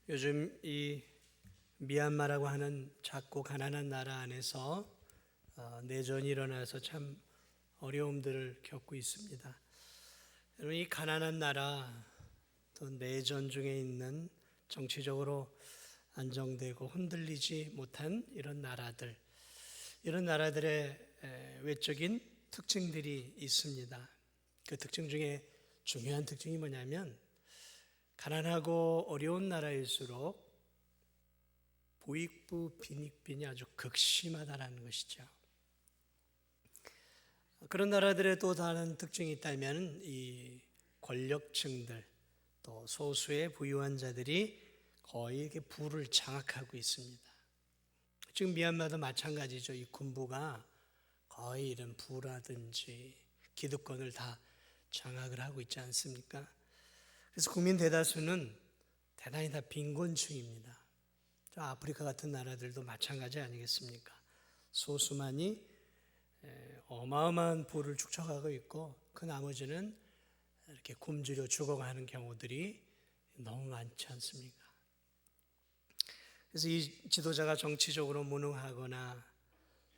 요즘 이 미얀마라고 하는 작고 가난한 나라 안에서 내전이 일어나서 참 어려움들을 겪고 있습니다. 여러분, 이 가난한 나라 또 내전 중에 있는 정치적으로 안정되고 흔들리지 못한 이런 나라들의 외적인 특징들이 있습니다. 그 특징 중에 중요한 특징이 뭐냐면 가난하고 어려운 나라일수록 부익부 빈익빈이 아주 극심하다는 것이죠. 그런 나라들의 또 다른 특징이 있다면 이 권력층들 또 소수의 부유한 자들이 거의 이렇게 부를 장악하고 있습니다. 지금 미얀마도 마찬가지죠. 이 군부가 거의 이런 부라든지 기득권을 다 장악을 하고 있지 않습니까? 그래서 국민 대다수는 대단히 다 빈곤층입니다. 아프리카 같은 나라들도 마찬가지 아니겠습니까? 소수만이 어마어마한 부를 축적하고 있고 그 나머지는 이렇게 굶주려 죽어가는 경우들이 너무 많지 않습니까? 그래서 이 지도자가 정치적으로 무능하거나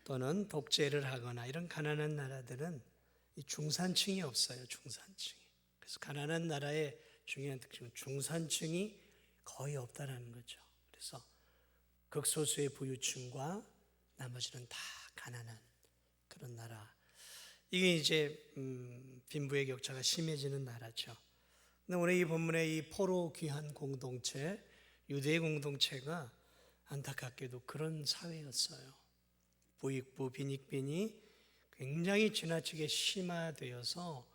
또는 독재를 하거나 이런 가난한 나라들은 이 중산층이 없어요. 중산층이. 그래서 가난한 나라의 중요한 특징은 중산층이 거의 없다라는 거죠. 그래서 극소수의 부유층과 나머지는 다 가난한 그런 나라. 이게 이제 빈부의 격차가 심해지는 나라죠. 근데 오늘 이 본문의 이 포로 귀한 공동체, 유대 공동체가 안타깝게도 그런 사회였어요. 부익부 빈익빈이 굉장히 지나치게 심화되어서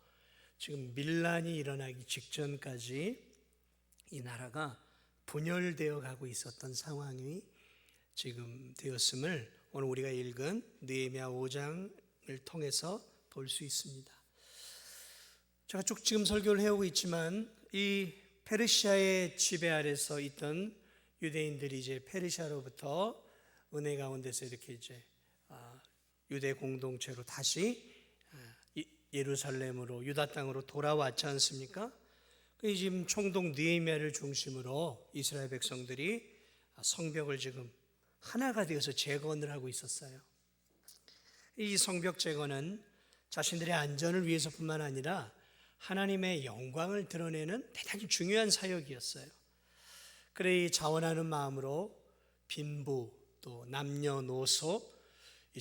지금 밀란이 일어나기 직전까지 이 나라가 분열되어 가고 있었던 상황이 지금 되었음을 오늘 우리가 읽은 느헤미야 5장을 통해서 볼 수 있습니다. 제가 쭉 지금 설교를 해오고 있지만 이 페르시아의 지배 아래서 있던 유대인들이 이제 페르시아로부터 은혜 가운데서 이렇게 이제 유대 공동체로 다시 예루살렘으로 유다 땅으로 돌아왔지 않습니까? 지금 총독 느헤미야를 중심으로 이스라엘 백성들이 성벽을 지금 하나가 되어서 재건을 하고 있었어요. 이 성벽 재건은 자신들의 안전을 위해서뿐만 아니라 하나님의 영광을 드러내는 대단히 중요한 사역이었어요. 그래 이 자원하는 마음으로 빈부 또 남녀노소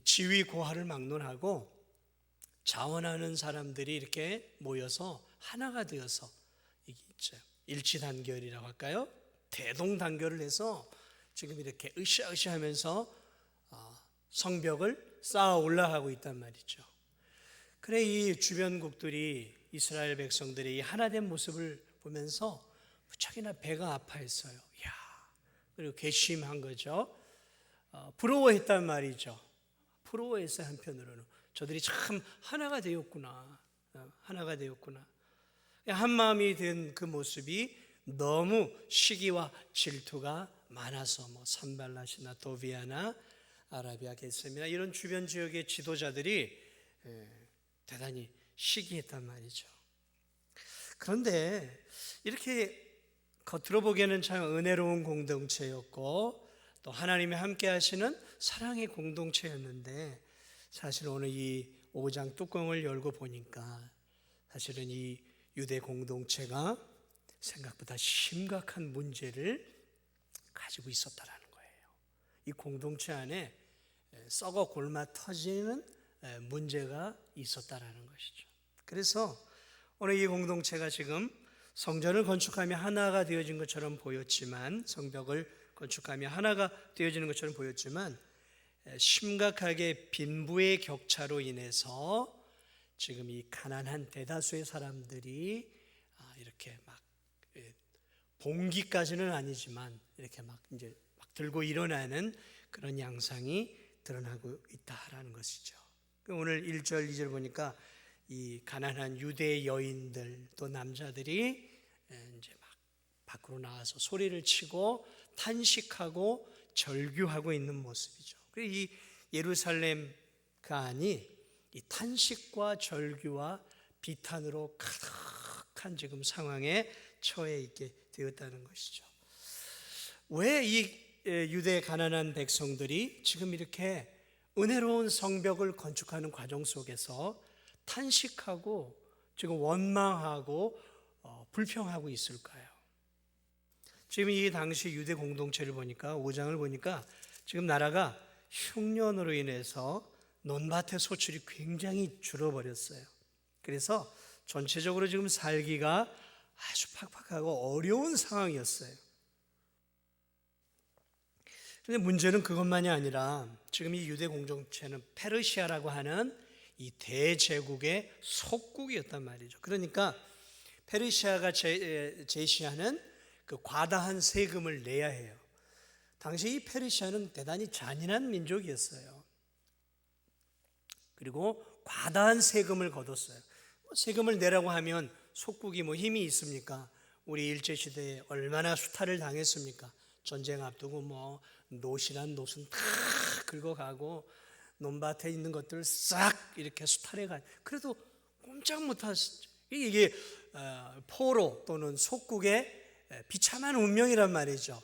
지위 고하를 막론하고 자원하는 사람들이 이렇게 모여서 하나가 되어서 이게 있죠. 일치단결이라고 할까요? 대동단결을 해서 지금 이렇게 으쌰으쌰하면서 성벽을 쌓아 올라가고 있단 말이죠. 그래 이 주변국들이 이스라엘 백성들의 이 하나된 모습을 보면서 무척이나 배가 아파했어요. 이야, 그리고 괘씸한 거죠. 부러워했단 말이죠. 부러워했어요. 한편으로는 저들이 참 하나가 되었구나. 하나가 되었구나. 한 마음이 된 그 모습이 너무 시기와 질투가 많아서 산발랏이나 도비아나 아라비아 게셈이나 이런 주변 지역의 지도자들이 대단히 시기했단 말이죠. 그런데 이렇게 겉으로 보기에는 참 은혜로운 공동체였고 또 하나님이 함께 하시는 사랑의 공동체였는데 사실 오늘 이 5장 뚜껑을 열고 보니까 사실은 이 유대 공동체가 생각보다 심각한 문제를 가지고 있었다라는 거예요. 이 공동체 안에 썩어 골마 터지는 문제가 있었다라는 것이죠. 그래서 오늘 이 공동체가 지금 성전을 건축하며 하나가 되어진 것처럼 보였지만 성벽을 건축하며 하나가 되어지는 것처럼 보였지만 심각하게 빈부의 격차로 인해서 지금 이 가난한 대다수의 사람들이 이렇게 막 봉기까지는 아니지만 이렇게 막 이제 막 들고 일어나는 그런 양상이 드러나고 있다라는 것이죠. 오늘 1절, 2절 보니까 이 가난한 유대 여인들 또 남자들이 이제 막 밖으로 나와서 소리를 치고 탄식하고 절규하고 있는 모습이죠. 그리고 이 예루살렘 그 안이 이 탄식과 절규와 비탄으로 가득한 지금 상황에 처해 있게 되었다는 것이죠. 왜 이 유대 가난한 백성들이 지금 이렇게 은혜로운 성벽을 건축하는 과정 속에서 탄식하고 지금 원망하고 불평하고 있을까요? 지금 이 당시 유대 공동체를 보니까 5장을 보니까 지금 나라가 흉년으로 인해서 논밭의 소출이 굉장히 줄어버렸어요. 그래서 전체적으로 지금 살기가 아주 팍팍하고 어려운 상황이었어요. 그런데 문제는 그것만이 아니라 지금 이 유대 공동체는 페르시아라고 하는 이 대제국의 속국이었단 말이죠. 그러니까 페르시아가 제시하는 그 과다한 세금을 내야 해요. 당시 이 페르시아는 대단히 잔인한 민족이었어요. 그리고 과다한 세금을 거뒀어요. 세금을 내라고 하면 속국이 힘이 있습니까? 우리 일제시대에 얼마나 수탈을 당했습니까? 전쟁 앞두고 노시란 노순 다 긁어가고 논밭에 있는 것들을 싹 이렇게 수탈해가. 그래도 꼼짝 못하시죠. 이게 포로 또는 속국의 비참한 운명이란 말이죠.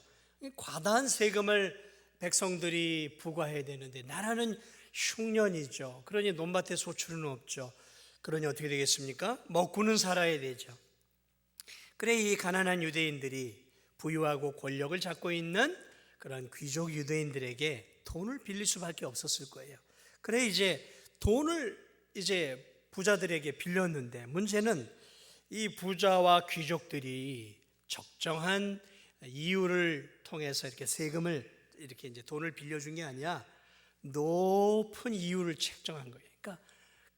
과다한 세금을 백성들이 부과해야 되는데 나라는 흉년이죠. 그러니 논밭에 소출은 없죠. 그러니 어떻게 되겠습니까? 먹고는 살아야 되죠. 그래 이 가난한 유대인들이 부유하고 권력을 잡고 있는 그런 귀족 유대인들에게 돈을 빌릴 수밖에 없었을 거예요. 그래 이제 돈을 부자들에게 빌렸는데 문제는 이 부자와 귀족들이 적정한 이유를 통해서 이렇게 세금을 이렇게 돈을 빌려준 게 아니라 높은 이유를 책정한 거예요. 그러니까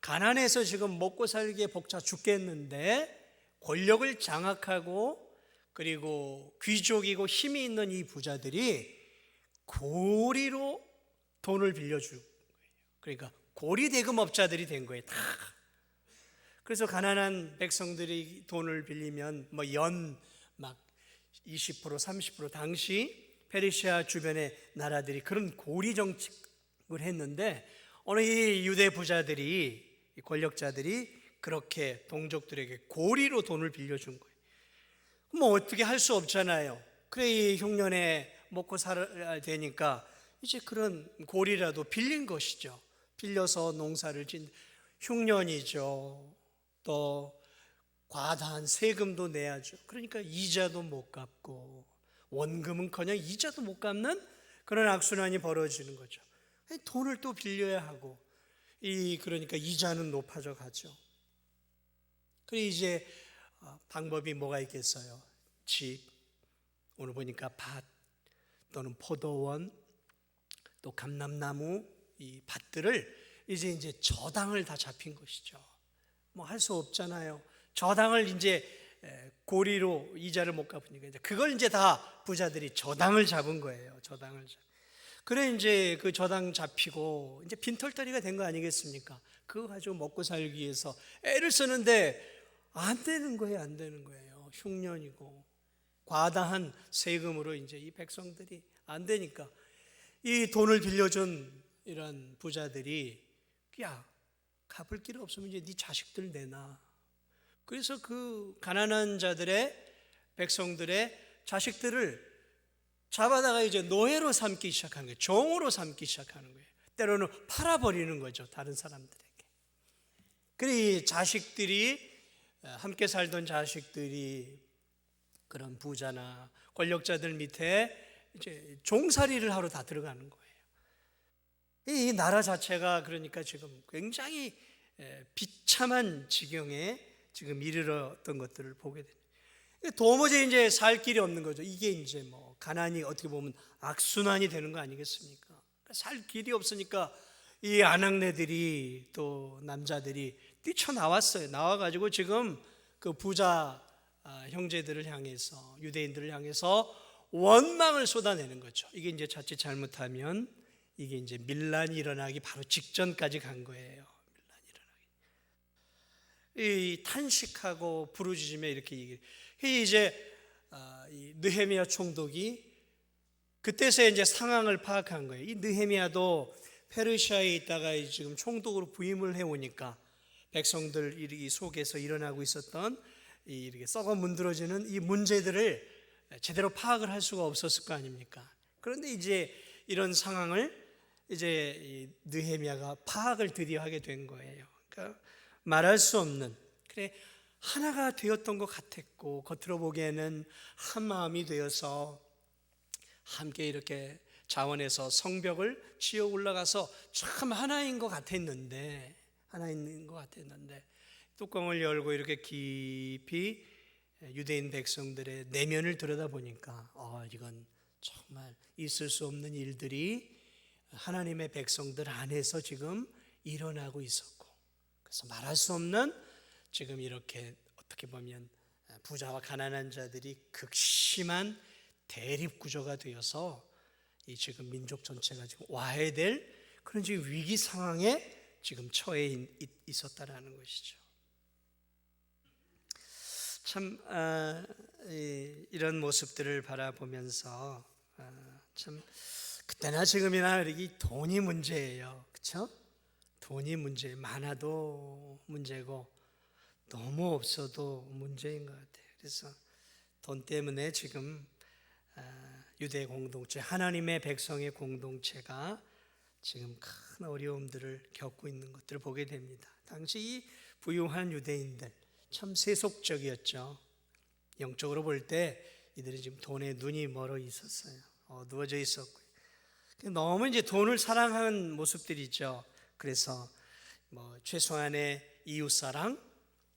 가난해서 지금 먹고 살기에 벅차 죽겠는데 권력을 장악하고 그리고 귀족이고 힘이 있는 이 부자들이 고리로 돈을 빌려준 거예요. 그러니까 고리대금업자들이 된 거예요. 다. 그래서 가난한 백성들이 돈을 빌리면 연 막 20% 30% 당시 페르시아 주변의 나라들이 그런 고리 정책을 했는데 어느 이 유대 부자들이 이 권력자들이 그렇게 동족들에게 고리로 돈을 빌려준 거예요. 어떻게 할 수 없잖아요. 그래 이 흉년에 먹고 살아야 되니까 이제 그런 고리라도 빌린 것이죠. 빌려서 농사를 흉년이죠. 또 과다한 세금도 내야죠. 그러니까 이자도 못 갚고 원금은커녕 이자도 못 갚는 그런 악순환이 벌어지는 거죠. 돈을 또 빌려야 하고 그러니까 이자는 높아져 가죠. 그래 이제 방법이 뭐가 있겠어요? 집, 오늘 보니까 밭 또는 포도원 또 감람나무 이 밭들을 이제 저당을 다 잡힌 것이죠. 할 수 없잖아요. 저당을 이제 고리로 이자를 못 갚으니까 이제 그걸 이제 다 부자들이 저당을 잡은 거예요. 저당을 그래 이제 그 저당 잡히고 이제 빈털터리가 된 거 아니겠습니까? 그거 가지고 먹고 살기 위해서 애를 쓰는데 안 되는 거예요. 안 되는 거예요. 흉년이고 과다한 세금으로 이제 이 백성들이 안 되니까 이 돈을 빌려준 이런 부자들이 야 갚을 길 없으면 이제 네 자식들 내놔. 그래서 그 가난한 자들의 백성들의 자식들을 잡아다가 이제 노예로 삼기 시작하는 거예요. 종으로 삼기 시작하는 거예요. 때로는 팔아버리는 거죠. 다른 사람들에게. 그래 이 자식들이 함께 살던 자식들이 그런 부자나 권력자들 밑에 이제 종살이를 하러 다 들어가는 거예요. 이 나라 자체가 그러니까 지금 굉장히 비참한 지경에 지금 이르렀던 것들을 보게 됩니다. 도무지 이제 살 길이 없는 거죠. 이게 이제 가난이 어떻게 보면 악순환이 되는 거 아니겠습니까? 살 길이 없으니까 이 아낙네들이 또 남자들이 뛰쳐나왔어요. 나와가지고 지금 그 부자 형제들을 향해서 유대인들을 향해서 원망을 쏟아내는 거죠. 이게 이제 자칫 잘못하면 이게 이제 밀란이 일어나기 바로 직전까지 간 거예요. 이 탄식하고 부르짖으며 이렇게 얘기해요. 이제 이 느헤미야 총독이 그때서야 이제 상황을 파악한 거예요. 이 느헤미야도 페르시아에 있다가 지금 총독으로 부임을 해오니까 백성들 이 속에서 일어나고 있었던 이렇게 썩어 문드러지는 이 문제들을 제대로 파악을 할 수가 없었을 거 아닙니까? 그런데 이제 이런 상황을 이제 느헤미야가 파악을 드디어 하게 된 거예요. 그러니까 말할 수 없는, 그래 하나가 되었던 것 같았고 겉으로 보기에는 한 마음이 되어서 함께 이렇게 자원해서 성벽을 지어 올라가서 참 하나인 것 같았는데 뚜껑을 열고 이렇게 깊이 유대인 백성들의 내면을 들여다보니까 이건 정말 있을 수 없는 일들이 하나님의 백성들 안에서 지금 일어나고 있었고, 그래서 말할 수 없는 지금 이렇게 어떻게 보면 부자와 가난한 자들이 극심한 대립 구조가 되어서 이 지금 민족 전체가 지금 와야 될 그런 지금 위기 상황에 지금 처해 있었다라는 것이죠. 참 이런 모습들을 바라보면서 참 그때나 지금이나 이 돈이 문제예요. 그렇죠? 돈이 문제, 많아도 문제고 너무 없어도 문제인 것 같아요. 그래서 돈 때문에 지금 유대 공동체, 하나님의 백성의 공동체가 지금 큰 어려움들을 겪고 있는 것들을 보게 됩니다. 당시 이 부유한 유대인들 참 세속적이었죠. 영적으로 볼 때 이들이 지금 돈에 눈이 멀어 있었어요. 어두워져 있었고요. 너무 이제 돈을 사랑하는 모습들이죠. 그래서 최소한의 이웃 사랑,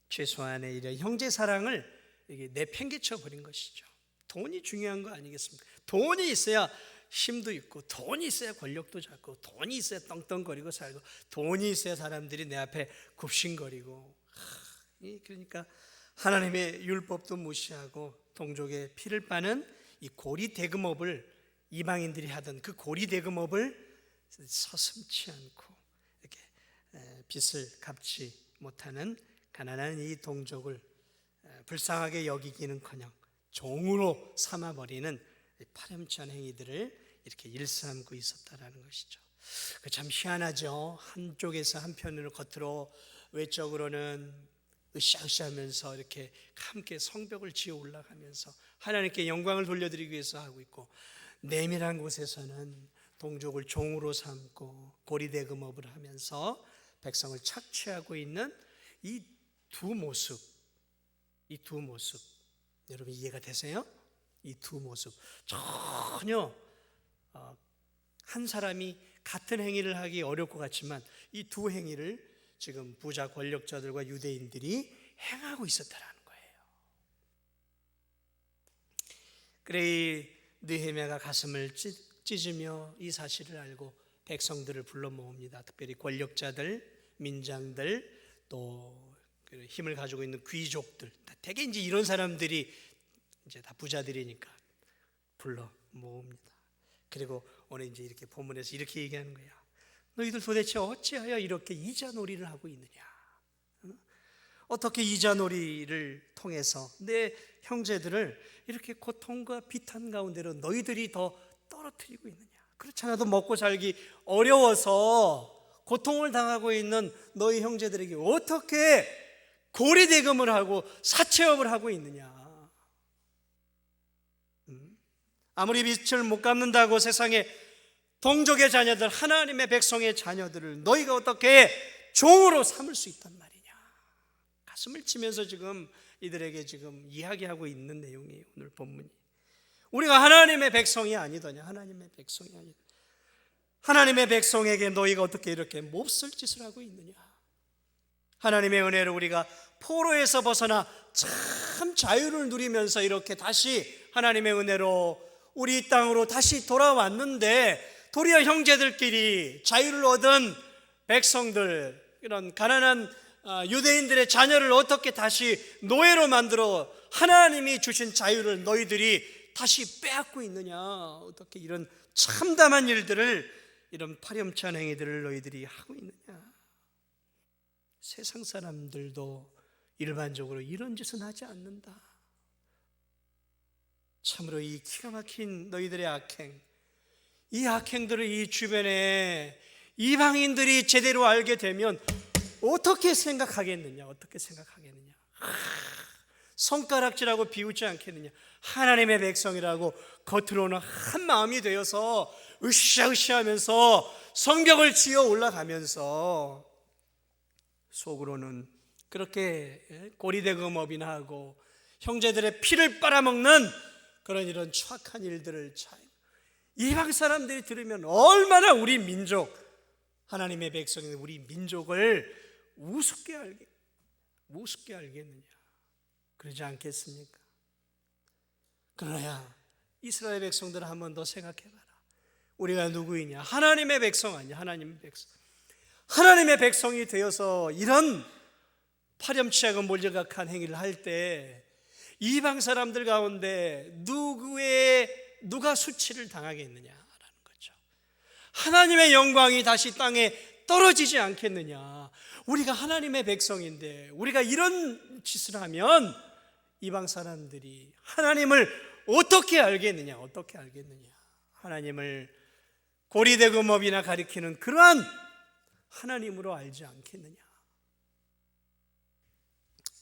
최소한의 이런 형제 사랑을 이게 내팽개쳐 버린 것이죠. 돈이 중요한 거 아니겠습니까? 돈이 있어야 힘도 있고, 돈이 있어야 권력도 잡고, 돈이 있어야 떵떵거리고 살고, 돈이 있어야 사람들이 내 앞에 굽신거리고. 그러니까 하나님의 율법도 무시하고 동족의 피를 빠는 이 고리 대금업을, 이방인들이 하던 그 고리 대금업을 서슴지 않고 이렇게 빚을 갚지 못하는 가난한 이 동족을 불쌍하게 여기기는커녕 종으로 삼아버리는 파렴치한 행위들을 이렇게 일삼고 있었다라는 것이죠. 참 희한하죠. 한쪽에서 한편으로 겉으로 외적으로는 으쌰으쌰하면서 이렇게 함께 성벽을 지어 올라가면서 하나님께 영광을 돌려드리기 위해서 하고 있고, 내밀한 곳에서는 동족을 종으로 삼고 고리대금업을 하면서 백성을 착취하고 있는 이 두 모습, 여러분 이해가 되세요? 이 두 모습 전혀 한 사람이 같은 행위를 하기 어려울 것 같지만 이 두 행위를 지금 부자 권력자들과 유대인들이 행하고 있었다라는 거예요. 그래 이 느헤미야가 가슴을 찢으며 이 사실을 알고 백성들을 불러 모읍니다. 특별히 권력자들, 민장들, 또 힘을 가지고 있는 귀족들, 대개 이제 이런 사람들이 이제 다 부자들이니까 불러 모읍니다. 그리고 오늘 이제 이렇게 본문에서 이렇게 얘기하는 거야. 너희들 도대체 어찌하여 이렇게 이자놀이를 하고 있느냐? 어떻게 이자놀이를 통해서 내 형제들을 이렇게 고통과 비탄 가운데로 너희들이 더 떨어뜨리고 있느냐? 그렇지 않아도 먹고 살기 어려워서 고통을 당하고 있는 너희 형제들에게 어떻게 고리대금을 하고 사채업을 하고 있느냐? 아무리 빚을 못 갚는다고 세상에 동족의 자녀들, 하나님의 백성의 자녀들을 너희가 어떻게 종으로 삼을 수 있단 말이냐? 가슴을 치면서 지금 이들에게 지금 이야기하고 있는 내용이에요. 오늘 본문이. 우리가 하나님의 백성이 아니더냐? 하나님의 백성이 아니다. 하나님의 백성에게 너희가 어떻게 이렇게 몹쓸 짓을 하고 있느냐? 하나님의 은혜로 우리가 포로에서 벗어나 참 자유를 누리면서 이렇게 다시 하나님의 은혜로 우리 땅으로 다시 돌아왔는데, 도리어 형제들끼리 자유를 얻은 백성들, 이런 가난한 유대인들의 자녀를 어떻게 다시 노예로 만들어 하나님이 주신 자유를 너희들이 다시 빼앗고 있느냐? 어떻게 이런 참담한 일들을, 이런 파렴치한 행위들을 너희들이 하고 있느냐? 세상 사람들도 일반적으로 이런 짓은 하지 않는다. 참으로 이 기가 막힌 너희들의 악행, 이 악행들을 이 주변에 이방인들이 제대로 알게 되면 어떻게 생각하겠느냐? 손가락질하고 비웃지 않겠느냐. 하나님의 백성이라고 겉으로는 한 마음이 되어서 으쌰으쌰하면서 성벽을 지어 올라가면서 속으로는 그렇게 고리대금업이나 하고 형제들의 피를 빨아먹는 그런 이런 추악한 일들을 이방 사람들이 들으면 얼마나 우리 민족, 하나님의 백성인 우리 민족을 우습게 알겠느냐. 그러지 않겠습니까? 그러나 이스라엘 백성들을 한 번 더 생각해봐라. 우리가 누구이냐? 하나님의 백성 아니야. 하나님의 백성. 하나님의 백성이 되어서 이런 파렴치하고 몰려각한 행위를 할 때 이방 사람들 가운데 누가 수치를 당하겠느냐라는 거죠. 하나님의 영광이 다시 땅에 떨어지지 않겠느냐. 우리가 하나님의 백성인데 우리가 이런 짓을 하면 이방 사람들이 하나님을 어떻게 알겠느냐. 하나님을 고리대금업이나 가리키는 그러한 하나님으로 알지 않겠느냐.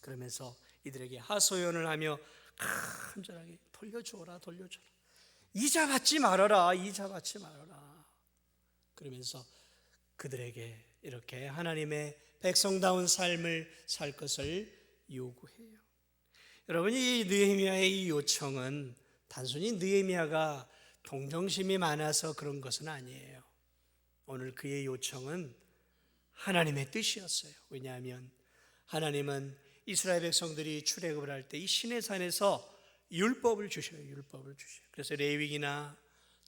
그러면서 이들에게 하소연을 하며 간절하게 돌려주어라. 이자 받지 말아라. 그러면서 그들에게 이렇게 하나님의 백성다운 삶을 살 것을 요구해요. 여러분, 이 느헤미야의 이 요청은 단순히 느헤미야가 동정심이 많아서 그런 것은 아니에요. 오늘 그의 요청은 하나님의 뜻이었어요. 왜냐하면 하나님은 이스라엘 백성들이 출애굽을 할 때 이 시내산에서 율법을 주셔요. 그래서 레위기나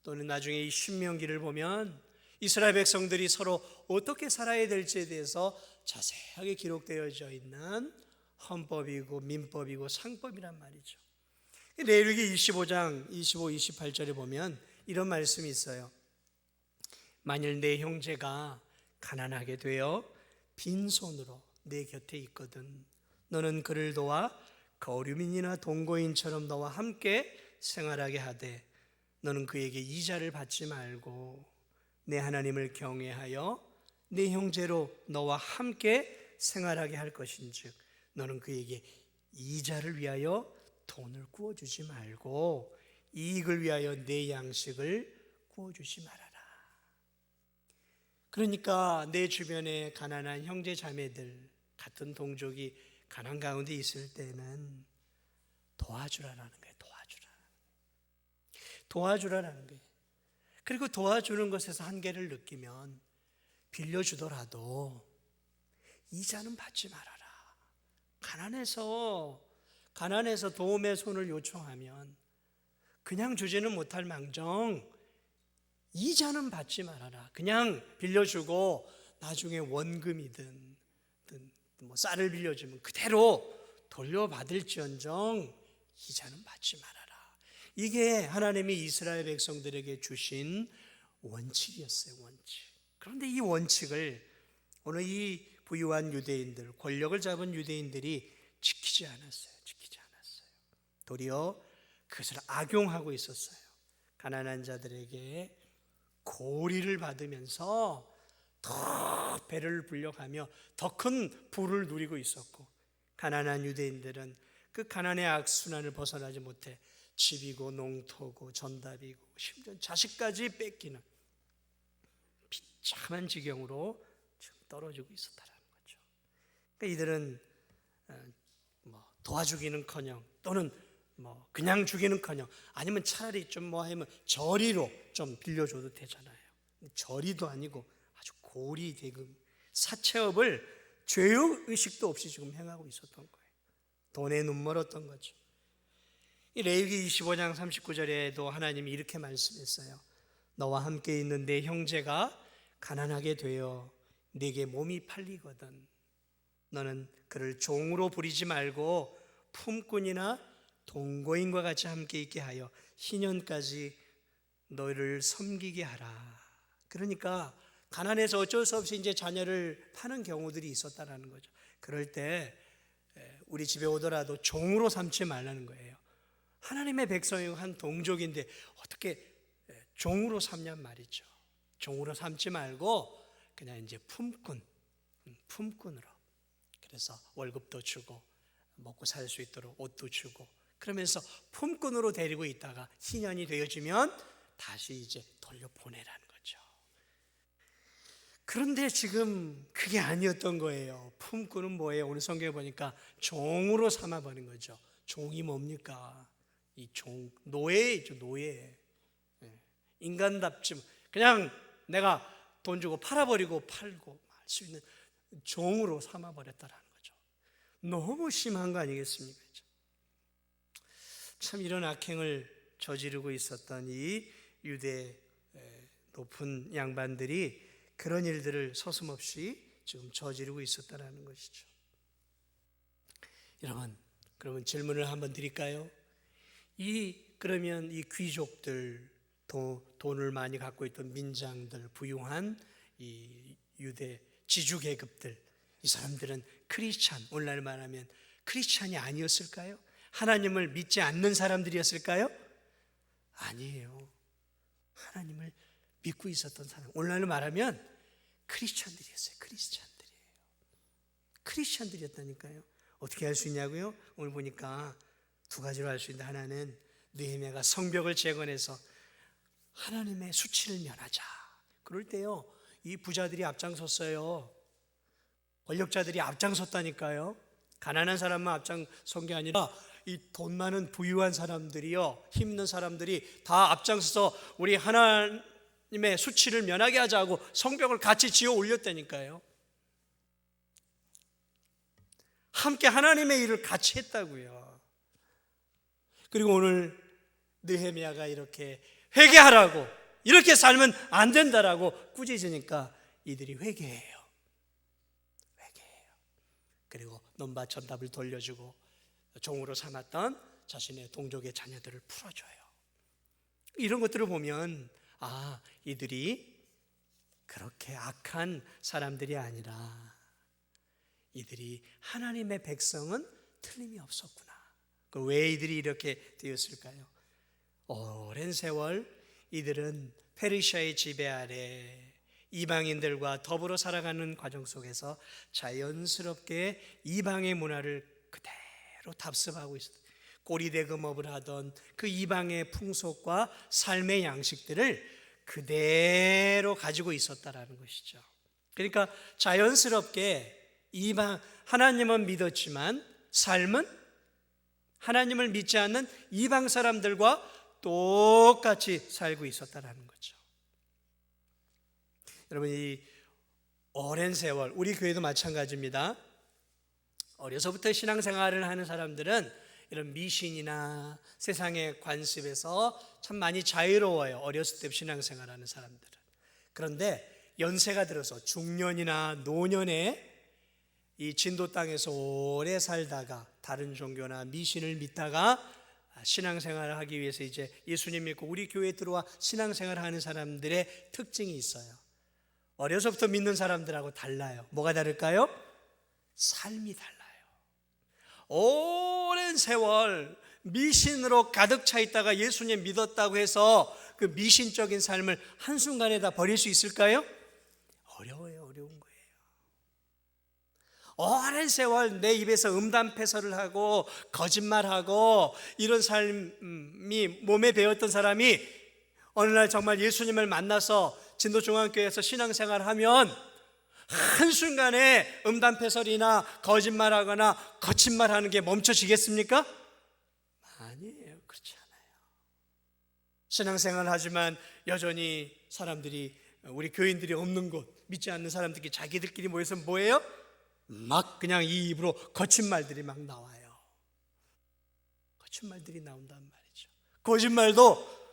또는 나중에 이 신명기를 보면 이스라엘 백성들이 서로 어떻게 살아야 될지에 대해서 자세하게 기록되어져 있는 헌법이고 민법이고 상법이란 말이죠. 레위기 25장 25, 28절에 보면 이런 말씀이 있어요. 만일 내 형제가 가난하게 되어 빈손으로 내 곁에 있거든 너는 그를 도와 거류민이나 동거인처럼 너와 함께 생활하게 하되 너는 그에게 이자를 받지 말고 내 하나님을 경외하여 내 형제로 너와 함께 생활하게 할 것인즉 너는 그에게 이자를 위하여 돈을 구워주지 말고 이익을 위하여 내 양식을 구워주지 말아라. 그러니까 내 주변에 가난한 형제 자매들 같은 동족이 가난 가운데 있을 때는 도와주라는 거예요. 도와주라는 거예요. 그리고 도와주는 것에서 한계를 느끼면 빌려주더라도 이자는 받지 말아라. 가난해서 도움의 손을 요청하면 그냥 주지는 못할 망정 이자는 받지 말아라. 그냥 빌려주고 나중에 원금이든 뭐 쌀을 빌려주면 그대로 돌려받을지언정 이자는 받지 말아라. 이게 하나님이 이스라엘 백성들에게 주신 원칙이었어요. 그런데 이 원칙을 오늘 이 부유한 유대인들, 권력을 잡은 유대인들이 지키지 않았어요. 도리어 그것을 악용하고 있었어요. 가난한 자들에게 고리를 받으면서 더 배를 불려가며 더 큰 부를 누리고 있었고, 가난한 유대인들은 그 가난의 악순환을 벗어나지 못해 집이고 농토고 전답이고 심지어 자식까지 뺏기는 비참한 지경으로 지금 떨어지고 있었다는 거죠. 그러니까 이들은 도와주기는커녕 또는 그냥 주기는커녕 아니면 차라리 좀 하면 저리로 좀 빌려줘도 되잖아요. 저리도 아니고 아주 고리 대금 사채업을 죄의 의식도 없이 지금 행하고 있었던 거예요. 돈에 눈멀었던 거죠. 이 레위기 25장 39절에도 하나님이 이렇게 말씀했어요. 너와 함께 있는 내 형제가 가난하게 되어 네게 몸이 팔리거든 너는 그를 종으로 부리지 말고 품꾼이나 동거인과 같이 함께 있게 하여 희년까지 너를 섬기게 하라. 그러니까 가난해서 어쩔 수 없이 이제 자녀를 파는 경우들이 있었다라는 거죠. 그럴 때 우리 집에 오더라도 종으로 삼지 말라는 거예요. 하나님의 백성이고 한 동족인데 어떻게 종으로 삼냔 말이죠. 종으로 삼지 말고 그냥 이제 품꾼으로. 그래서 월급도 주고 먹고 살 수 있도록 옷도 주고, 그러면서 품꾼으로 데리고 있다가 희년이 되어지면 다시 이제 돌려보내라는 거죠. 그런데 지금 그게 아니었던 거예요. 품꾼은 뭐예요? 오늘 성경에 보니까 종으로 삼아버린 거죠. 종이 뭡니까? 이 종, 노예이죠, 노예. 인간답지, 그냥 내가 돈 주고 팔아버리고 팔고 할 수 있는 종으로 삼아버렸다라는 거죠. 너무 심한 거 아니겠습니까? 참 이런 악행을 저지르고 있었던 이 유대 높은 양반들이 그런 일들을 서슴없이 지금 저지르고 있었다는 것이죠. 여러분, 그러면 질문을 한번 드릴까요? 그러면 이 귀족들, 돈을 많이 갖고 있던 민장들, 부유한 이 유대 지주계급들, 이 사람들은 크리스찬, 오늘날 말하면 크리스찬이 아니었을까요? 하나님을 믿지 않는 사람들이었을까요? 아니에요. 하나님을 믿고 있었던 사람, 오늘날로 말하면 크리스찬들이었어요. 크리스찬들이었다니까요. 어떻게 할 수 있냐고요? 오늘 보니까 두 가지로 할 수 있는데, 하나는 느헤미야가 성벽을 재건해서 하나님의 수치를 면하자. 그럴 때요, 이 부자들이 앞장섰어요. 권력자들이 앞장섰다니까요. 가난한 사람만 앞장선 게 아니라 이 돈 많은 부유한 사람들이요, 힘 있는 사람들이 다 앞장서서 우리 하나님의 수치를 면하게 하자고 성벽을 같이 지어 올렸다니까요. 함께 하나님의 일을 같이 했다고요. 그리고 오늘 느헤미야가 이렇게 회개하라고, 이렇게 살면 안 된다라고 꾸짖으니까 이들이 회개해요. 그리고 논밭천답을 돌려주고 종으로 삼았던 자신의 동족의 자녀들을 풀어줘요. 이런 것들을 보면 이들이 그렇게 악한 사람들이 아니라 이들이 하나님의 백성은 틀림이 없었구나. 왜 이들이 이렇게 되었을까요? 오랜 세월 이들은 페르시아의 지배 아래 이방인들과 더불어 살아가는 과정 속에서 자연스럽게 이방의 문화를 그대로 답습하고 있었어요. 꼬리대금업을 하던 그 이방의 풍속과 삶의 양식들을 그대로 가지고 있었다라는 것이죠. 그러니까 자연스럽게 하나님은 믿었지만 삶은 하나님을 믿지 않는 이방 사람들과 똑같이 살고 있었다라는 거죠. 여러분, 이 오랜 세월, 우리 교회도 마찬가지입니다. 어려서부터 신앙생활을 하는 사람들은 이런 미신이나 세상의 관습에서 참 많이 자유로워요. 어렸을 때 신앙생활하는 사람들은. 그런데 연세가 들어서 중년이나 노년에 이 진도 땅에서 오래 살다가 다른 종교나 미신을 믿다가 신앙생활을 하기 위해서 이제 예수님 믿고 우리 교회에 들어와 신앙생활을 하는 사람들의 특징이 있어요. 어려서부터 믿는 사람들하고 달라요. 뭐가 다를까요? 삶이 달라요. 오랜 세월 미신으로 가득 차 있다가 예수님 믿었다고 해서 그 미신적인 삶을 한순간에 다 버릴 수 있을까요? 어려워요. 어려운 거예요. 오랜 세월 내 입에서 음담패설을 하고 거짓말하고 이런 삶이 몸에 배었던 사람이 어느 날 정말 예수님을 만나서 진도중앙교회에서 신앙생활을 하면 한순간에 음담패설이나 거짓말하거나 거친 말하는 게 멈춰지겠습니까? 아니에요. 그렇지 않아요. 신앙생활을 하지만 여전히 사람들이, 우리 교인들이 없는 곳, 믿지 않는 사람들이 자기들끼리 모여서 뭐예요? 막 그냥 이 입으로 거친 말들이 막 나와요. 거친 말들이 나온단 말이죠. 거짓말도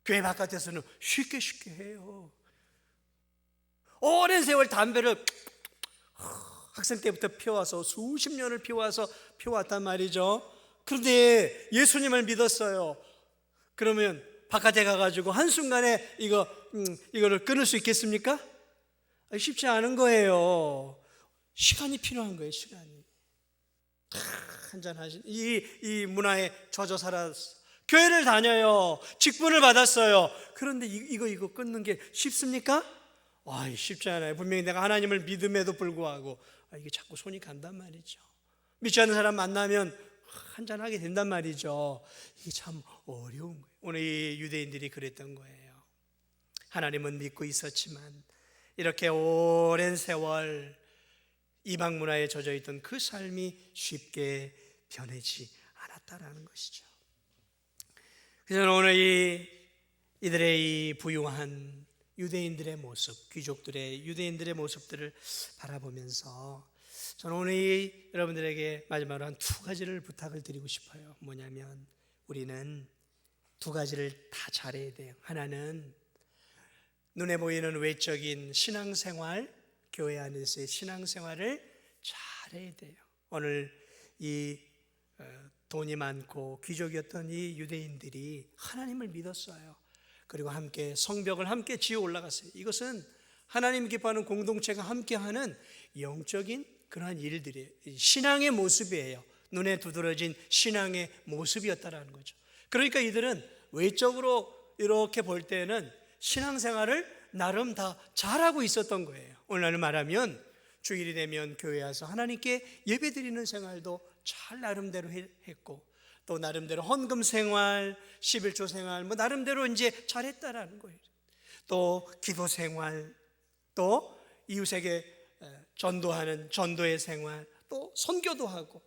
교회 바깥에서는 쉽게 해요. 오랜 세월 담배를 학생 때부터 피워와서 수십 년을 피워왔단 말이죠. 그런데 예수님을 믿었어요. 그러면 바깥에 가가지고 한순간에 이거를 끊을 수 있겠습니까? 쉽지 않은 거예요. 시간이 필요한 거예요. 시간이. 한잔 하신 이 문화에 젖어 살았어. 교회를 다녀요. 직분을 받았어요. 그런데 이거 끊는 게 쉽습니까? 쉽지 않아요. 분명히 내가 하나님을 믿음에도 불구하고 이게 자꾸 손이 간단 말이죠. 믿지 않는 사람 만나면 한잔하게 된단 말이죠. 이게 참 어려운 거예요. 오늘 이 유대인들이 그랬던 거예요. 하나님은 믿고 있었지만 이렇게 오랜 세월 이방 문화에 젖어 있던 그 삶이 쉽게 변하지 않았다라는 것이죠. 그래서 오늘 이들의 이 부유한 유대인들의 모습, 귀족들의 유대인들의 모습들을 바라보면서 저는 오늘 여러분들에게 마지막으로 한 두 가지를 부탁을 드리고 싶어요. 뭐냐면 우리는 두 가지를 다 잘해야 돼요. 하나는 눈에 보이는 외적인 신앙생활, 교회 안에서의 신앙생활을 잘해야 돼요. 오늘 이 돈이 많고 귀족이었던 이 유대인들이 하나님을 믿었어요. 그리고 함께 성벽을 함께 지어 올라갔어요. 이것은 하나님 기뻐하는 공동체가 함께하는 영적인 그러한 일들이에요. 신앙의 모습이에요. 눈에 두드러진 신앙의 모습이었다라는 거죠. 그러니까 이들은 외적으로 이렇게 볼 때는 신앙생활을 나름 다 잘하고 있었던 거예요. 오늘날 말하면 주일이 되면 교회에 와서 하나님께 예배드리는 생활도 잘 나름대로 했고, 또 나름대로 헌금 생활, 11조 생활 뭐 나름대로 이제 잘했다라는 거예요. 또 기도 생활, 또 이웃에게 전도하는 전도의 생활, 또 선교도 하고,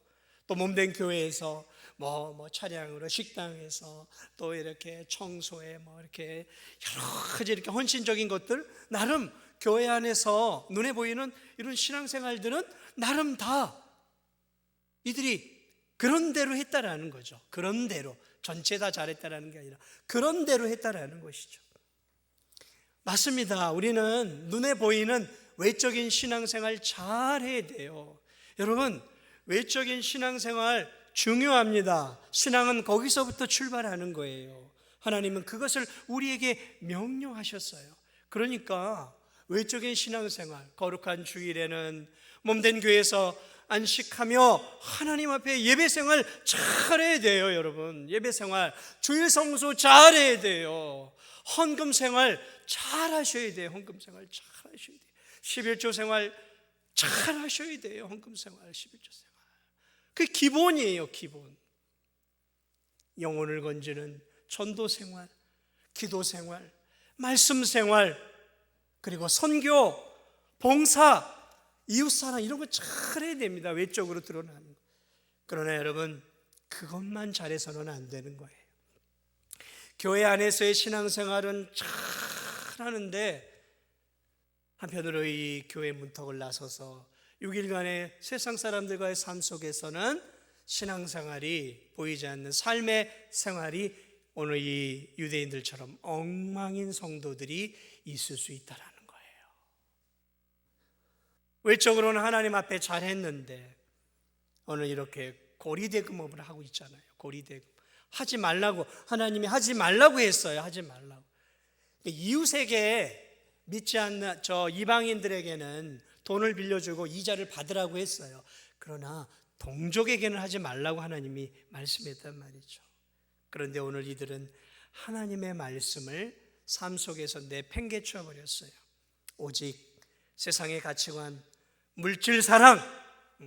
또 몸된 교회에서 뭐 차량으로 식당에서 또 이렇게 청소에 뭐 이렇게 여러 가지 이렇게 헌신적인 것들, 나름 교회 안에서 눈에 보이는 이런 신앙생활들은 나름 다 이들이 그런 대로 했다라는 거죠. 그런 대로, 전체 다 잘했다라는 게 아니라 그런 대로 했다라는 것이죠. 맞습니다. 우리는 눈에 보이는 외적인 신앙생활 잘해야 돼요. 여러분, 외적인 신앙생활 중요합니다. 신앙은 거기서부터 출발하는 거예요. 하나님은 그것을 우리에게 명령하셨어요. 그러니까 외적인 신앙생활, 거룩한 주일에는 몸된 교회에서 안식하며 하나님 앞에 예배생활 잘해야 돼요. 여러분, 예배생활, 주일 성수 잘해야 돼요. 헌금생활 잘하셔야 돼요. 헌금생활 잘하셔야 돼요. 11조 생활 잘하셔야 돼요. 헌금생활, 11조 생활, 그 기본이에요. 기본. 영혼을 건지는 전도생활, 기도생활, 말씀생활, 그리고 선교, 봉사, 이웃사랑, 이런 거 잘해야 됩니다. 외적으로 드러나는 거. 그러나 여러분, 그것만 잘해서는 안 되는 거예요. 교회 안에서의 신앙생활은 잘하는데 한편으로 이 교회 문턱을 나서서 6일간의 세상 사람들과의 삶 속에서는 신앙생활이 보이지 않는 삶의 생활이 오늘 이 유대인들처럼 엉망인 성도들이 있을 수 있다라는 거예요. 외적으로는 하나님 앞에 잘했는데 오늘 이렇게 고리대금업을 하고 있잖아요. 고리대금 하지 말라고, 하나님이 하지 말라고 했어요. 하지 말라고. 이웃에게, 믿지 않는 저 이방인들에게는 돈을 빌려주고 이자를 받으라고 했어요. 그러나 동족에게는 하지 말라고 하나님이 말씀했단 말이죠. 그런데 오늘 이들은 하나님의 말씀을 삶 속에서 내팽개쳐 버렸어요. 오직 세상의 가치관, 물질 사랑,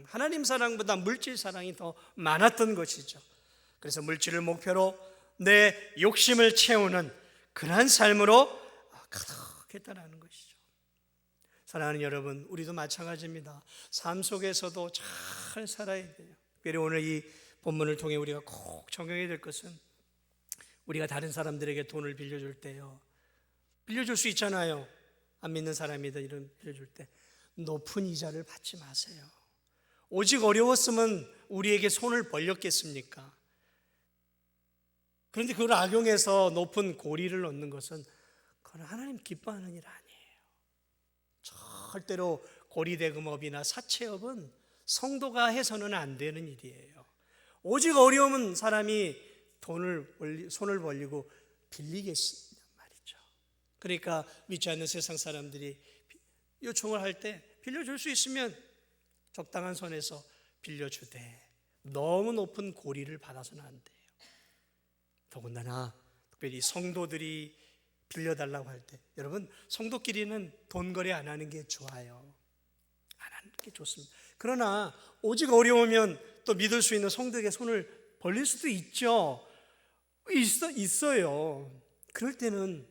하나님 사랑보다 물질 사랑이 더 많았던 것이죠. 그래서 물질을 목표로 내 욕심을 채우는 그러한 삶으로 가득했다라는 것이죠. 사랑하는 여러분, 우리도 마찬가지입니다. 삶 속에서도 잘 살아야 돼요. 특별히 오늘 이 본문을 통해 우리가 꼭 적용해야 될 것은, 우리가 다른 사람들에게 돈을 빌려줄 때요, 빌려줄 수 있잖아요. 안 믿는 사람이든 이런 빌려줄 때 높은 이자를 받지 마세요. 오직 어려웠으면 우리에게 손을 벌렸겠습니까? 그런데 그걸 악용해서 높은 고리를 넣는 것은 그건 하나님 기뻐하는 일 아니에요. 절대로 고리대금업이나 사채업은 성도가 해서는 안 되는 일이에요. 오직 어려운 사람이 손을 벌리고 빌리겠습니다 말이죠. 그러니까 믿지 않는 세상 사람들이 요청을 할 때 빌려줄 수 있으면 적당한 선에서 빌려주되 너무 높은 고리를 받아서는 안 돼요. 더군다나 특별히 성도들이 빌려달라고 할 때, 여러분, 성도끼리는 돈 거래 안 하는 게 좋아요. 안 하는 게 좋습니다. 그러나 오직 어려우면 또 믿을 수 있는 성도에게 손을 벌릴 수도 있죠. 있어요. 그럴 때는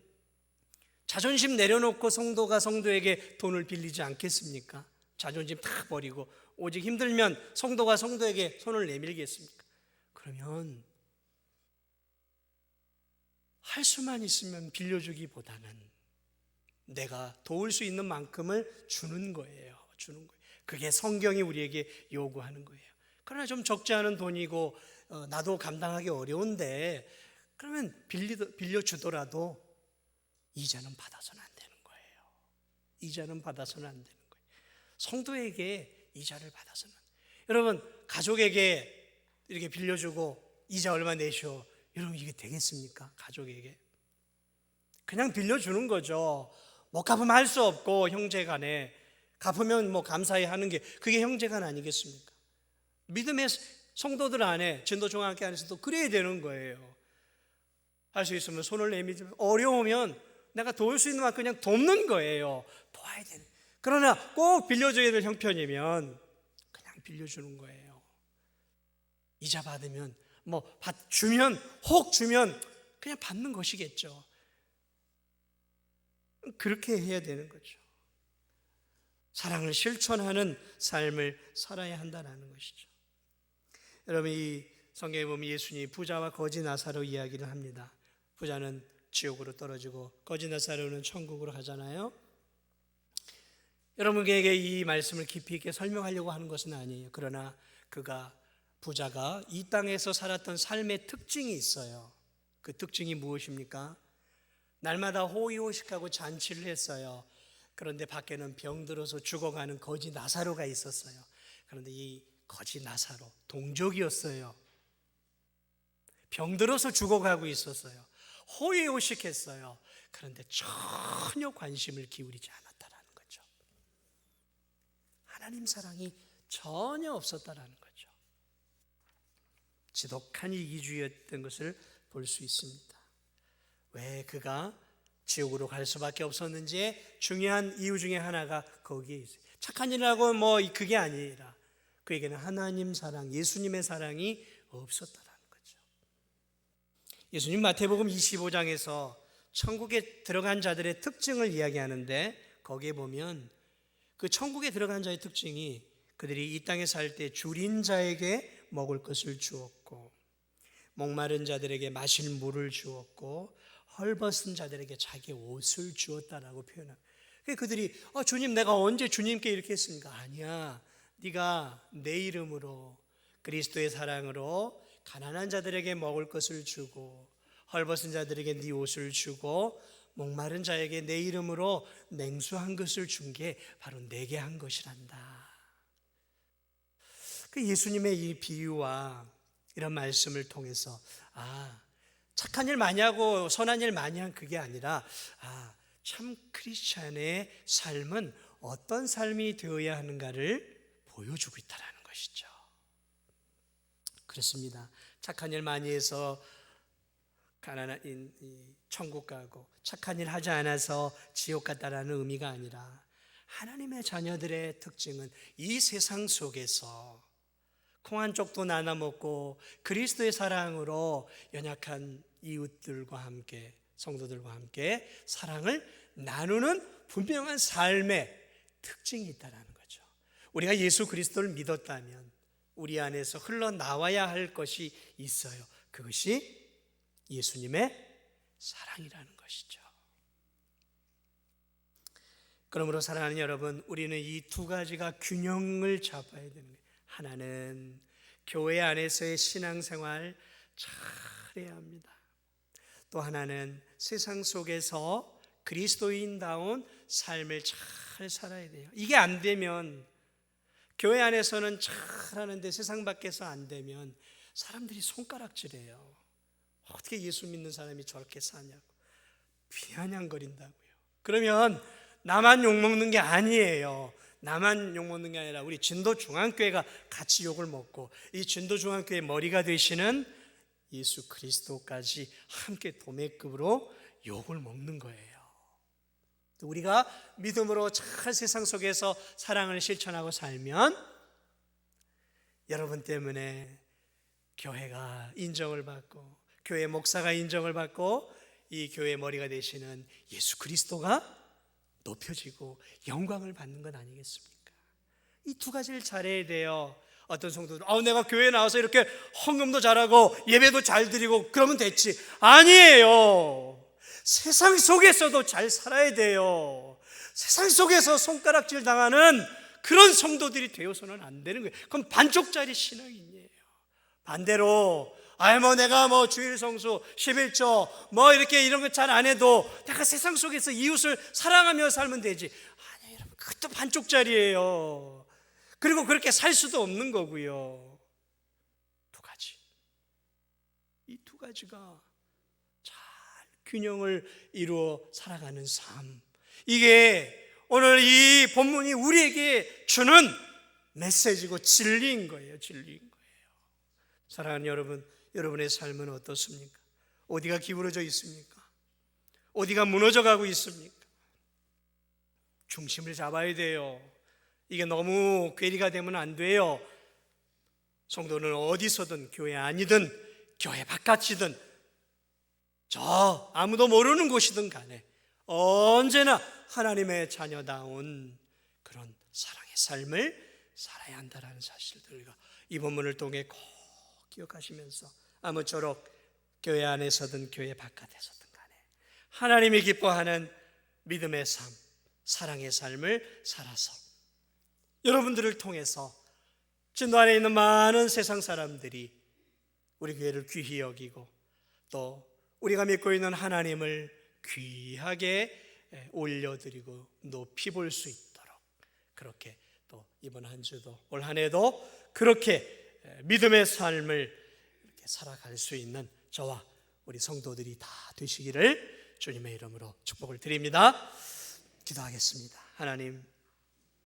자존심 내려놓고 성도가 성도에게 돈을 빌리지 않겠습니까? 자존심 다 버리고 오직 힘들면 성도가 성도에게 손을 내밀겠습니까? 그러면 할 수만 있으면 빌려주기보다는 내가 도울 수 있는 만큼을 주는 거예요. 그게 성경이 우리에게 요구하는 거예요. 그러나 좀 적지 않은 돈이고 나도 감당하기 어려운데 그러면 빌려주더라도 이자는 받아서는 안 되는 거예요. 이자는 받아서는 안 되는 거예요. 성도에게 이자를 받아서는. 여러분, 가족에게 이렇게 빌려주고 이자 얼마 내셔. 여러분, 이게 되겠습니까? 가족에게. 그냥 빌려주는 거죠. 못 갚으면 할 수 없고 형제 간에 갚으면 뭐 감사히 하는 게 그게 형제간 아니겠습니까? 믿음의 성도들 안에 진도중앙교회 안에서도 그래야 되는 거예요. 할 수 있으면 손을 내밀지, 어려우면 내가 도울 수 있는 만큼 그냥 돕는 거예요. 도와야 되는. 그러나 꼭 빌려줘야 될 형편이면 그냥 빌려주는 거예요. 이자 받으면 주면 혹 주면 그냥 받는 것이겠죠. 그렇게 해야 되는 거죠. 사랑을 실천하는 삶을 살아야 한다는 것이죠. 여러분, 이 성경에 보면 예수님이 부자와 거지 나사로 이야기를 합니다. 부자는 지옥으로 떨어지고 거지 나사로는 천국으로 가잖아요. 여러분에게 이 말씀을 깊이 있게 설명하려고 하는 것은 아니에요. 그러나 부자가 이 땅에서 살았던 삶의 특징이 있어요. 그 특징이 무엇입니까? 날마다 호의호식하고 잔치를 했어요. 그런데 밖에는 병들어서 죽어가는 거지 나사로가 있었어요. 그런데 이 거지 나사로 동족이었어요. 병들어서 죽어가고 있었어요. 호의호식했어요. 그런데 전혀 관심을 기울이지 않았다라는 거죠. 하나님 사랑이 전혀 없었다라는 거죠. 지독한 이기주의였던 것을 볼 수 있습니다. 왜 그가 지옥으로 갈 수밖에 없었는지의 중요한 이유 중에 하나가 거기에 있어요. 착한 일하고 그게 아니라 그에게는 하나님 사랑, 예수님의 사랑이 없었다라는 거죠. 예수님 마태복음 25장에서 천국에 들어간 자들의 특징을 이야기하는데 거기에 보면 그 천국에 들어간 자의 특징이 그들이 이 땅에 살 때 줄인 자에게 먹을 것을 주었고 목마른 자들에게 마실 물을 주었고 헐벗은 자들에게 자기 옷을 주었다라고 표현합니다. 그들이 주님, 내가 언제 주님께 이렇게 했습니까? 아니야. 네가 내 이름으로 그리스도의 사랑으로 가난한 자들에게 먹을 것을 주고 헐벗은 자들에게 네 옷을 주고 목마른 자에게 내 이름으로 냉수한 것을 준 게 바로 내게 한 것이란다. 그 예수님의 이 비유와 이런 말씀을 통해서 착한 일 많이 하고 선한 일 많이 한 그게 아니라 참 크리스찬의 삶은 어떤 삶이 되어야 하는가를 보여주고 있다는 것이죠. 그렇습니다. 착한 일 많이 해서 가난한 천국 가고 착한 일 하지 않아서 지옥 갔다라는 의미가 아니라 하나님의 자녀들의 특징은 이 세상 속에서 콩 한 쪽도 나눠 먹고 그리스도의 사랑으로 연약한 이웃들과 함께 성도들과 함께 사랑을 나누는 분명한 삶의 특징이 있다는 거죠. 우리가 예수 그리스도를 믿었다면 우리 안에서 흘러나와야 할 것이 있어요. 그것이 예수님의 사랑이라는 것이죠. 그러므로 사랑하는 여러분, 우리는 이 두 가지가 균형을 잡아야 되는 거예요. 하나는 교회 안에서의 신앙생활 잘해야 합니다. 또 하나는 세상 속에서 그리스도인다운 삶을 잘 살아야 돼요. 이게 안 되면 교회 안에서는 잘하는데 세상 밖에서 안 되면 사람들이 손가락질해요. 어떻게 예수 믿는 사람이 저렇게 사냐고 비아냥거린다고요. 그러면 나만 욕먹는 게 아니에요. 나만 욕먹는 게 아니라 우리 진도중앙교회가 같이 욕을 먹고 이 진도중앙교회의 머리가 되시는 예수 그리스도까지 함께 도매급으로 욕을 먹는 거예요. 우리가 믿음으로 잘 세상 속에서 사랑을 실천하고 살면 여러분 때문에 교회가 인정을 받고 교회 목사가 인정을 받고 이 교회의 머리가 되시는 예수 그리스도가 높여지고 영광을 받는 건 아니겠습니까? 이 두 가지를 잘해야 돼요. 어떤 성도들 내가 교회에 나와서 이렇게 헌금도 잘하고 예배도 잘 드리고 그러면 됐지. 아니에요. 세상 속에서도 잘 살아야 돼요. 세상 속에서 손가락질 당하는 그런 성도들이 되어서는 안 되는 거예요. 그럼 반쪽짜리 신앙인이에요. 반대로 내가 주일 성수 11조 이렇게 이런 거 잘 안 해도 내가 세상 속에서 이웃을 사랑하며 살면 되지. 아니 여러분, 그것도 반쪽짜리예요. 그리고 그렇게 살 수도 없는 거고요. 두 가지, 이 두 가지가 잘 균형을 이루어 살아가는 삶, 이게 오늘 이 본문이 우리에게 주는 메시지고 진리인 거예요. 진리인 거예요. 사랑하는 여러분, 여러분의 삶은 어떻습니까? 어디가 기울어져 있습니까? 어디가 무너져 가고 있습니까? 중심을 잡아야 돼요. 이게 너무 괴리가 되면 안 돼요. 성도는 어디서든, 교회 아니든 교회 바깥이든 저 아무도 모르는 곳이든 간에 언제나 하나님의 자녀다운 그런 사랑의 삶을 살아야 한다는 사실들, 우리가 이 본문을 통해 꼭 기억하시면서 아무쪼록 교회 안에서든 교회 바깥에서든 간에 하나님이 기뻐하는 믿음의 삶, 사랑의 삶을 살아서 여러분들을 통해서 진도 안에 있는 많은 세상 사람들이 우리 교회를 귀히 여기고 또 우리가 믿고 있는 하나님을 귀하게 올려드리고 높이 볼 수 있도록, 그렇게 또 이번 한 주도 올 한 해도 그렇게 믿음의 삶을 이렇게 살아갈 수 있는 저와 우리 성도들이 다 되시기를 주님의 이름으로 축복을 드립니다. 기도하겠습니다. 하나님,